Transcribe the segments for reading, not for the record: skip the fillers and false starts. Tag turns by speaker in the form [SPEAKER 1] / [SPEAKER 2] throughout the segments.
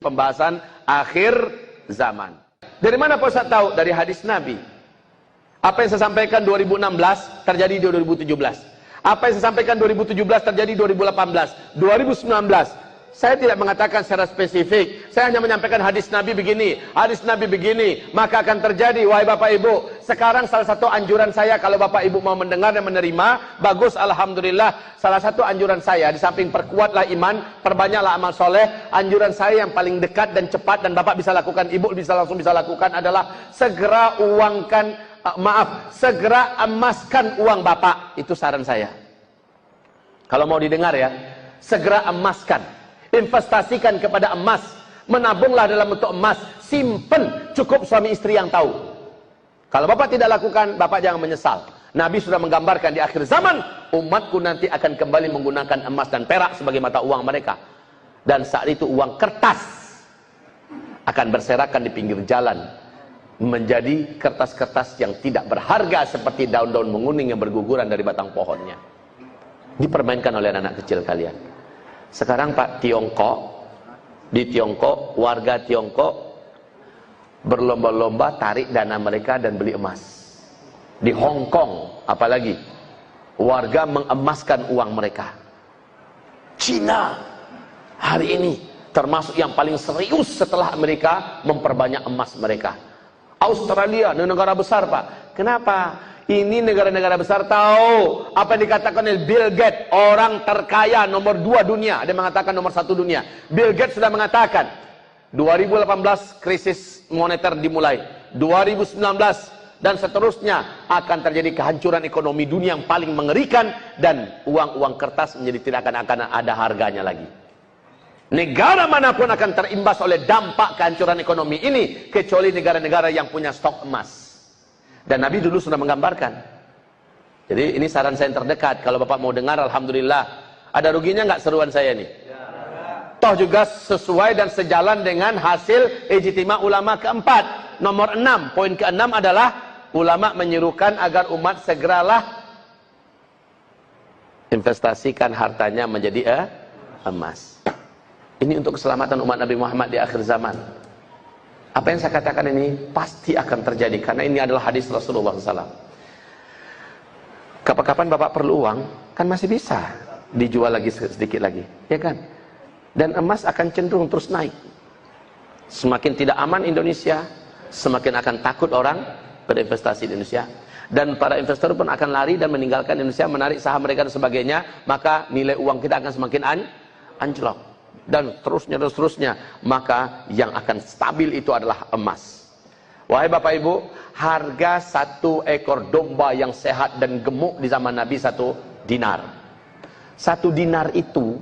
[SPEAKER 1] Pembahasan akhir zaman. Dari mana Pak Ustaz tahu? Dari hadis Nabi. Apa yang saya sampaikan 2016 terjadi di 2017. Apa yang saya sampaikan 2017 terjadi 2018, 2019. Saya tidak mengatakan secara spesifik. Saya hanya menyampaikan hadis Nabi begini, hadis Nabi begini, maka akan terjadi. Wahai Bapak Ibu, sekarang salah satu anjuran saya, kalau Bapak Ibu mau mendengar dan menerima, bagus, alhamdulillah. Salah satu anjuran saya, di samping perkuatlah iman, perbanyaklah amal soleh, anjuran saya yang paling dekat dan cepat dan Bapak bisa lakukan, Ibu bisa langsung bisa lakukan adalah segera segera emaskan uang Bapak. Itu saran saya. Kalau mau didengar ya, segera emaskan. Investasikan kepada emas, menabunglah dalam bentuk emas, simpen, cukup suami istri yang tahu. Kalau Bapak tidak lakukan, Bapak jangan menyesal. Nabi sudah menggambarkan di akhir zaman, umatku nanti akan kembali menggunakan emas dan perak sebagai mata uang mereka. Dan saat itu uang kertas akan berserakan di pinggir jalan, menjadi kertas-kertas yang tidak berharga seperti daun-daun menguning yang berguguran dari batang pohonnya. Dipermainkan oleh anak kecil kalian. Sekarang Pak, di Tiongkok, warga Tiongkok berlomba-lomba tarik dana mereka dan beli emas. Di Hong Kong, apalagi, warga mengemaskan uang mereka. Cina, hari ini, termasuk yang paling serius setelah Amerika memperbanyak emas mereka. Australia, negara besar Pak. Kenapa? Ini negara-negara besar tahu apa yang dikatakan oleh Bill Gates, orang terkaya nomor 2 dunia. Ada yang mengatakan nomor 1 dunia. Bill Gates sudah mengatakan 2018 krisis moneter dimulai, 2019 dan seterusnya akan terjadi kehancuran ekonomi dunia yang paling mengerikan, dan uang-uang kertas menjadi tidak akan ada harganya lagi. Negara manapun akan terimbas oleh dampak kehancuran ekonomi ini, kecuali negara-negara yang punya stok emas. Dan Nabi dulu sudah menggambarkan. Jadi ini saran saya yang terdekat. Kalau Bapak mau dengar, alhamdulillah. Ada ruginya nggak seruan saya ini? Toh juga sesuai dan sejalan dengan hasil ijtima ulama keempat. Nomor 6, poin ke-6 adalah ulama menyerukan agar umat segeralah investasikan hartanya menjadi emas. Ini untuk keselamatan umat Nabi Muhammad di akhir zaman. Apa yang saya katakan ini pasti akan terjadi, karena ini adalah hadis Rasulullah SAW. Kapan-kapan Bapak perlu uang, kan masih bisa dijual lagi sedikit lagi, ya kan? Dan emas akan cenderung terus naik. Semakin tidak aman Indonesia, semakin akan takut orang berinvestasi di Indonesia. Dan para investor pun akan lari dan meninggalkan Indonesia, menarik saham mereka dan sebagainya, maka nilai uang kita akan semakin anjlok. Dan terusnya, maka yang akan stabil itu adalah emas. Wahai Bapak Ibu, harga 1 ekor domba yang sehat dan gemuk di zaman Nabi 1 dinar. 1 dinar itu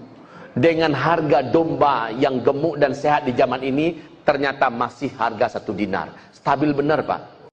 [SPEAKER 1] dengan harga domba yang gemuk dan sehat di zaman ini ternyata masih harga 1 dinar. Stabil benar Pak.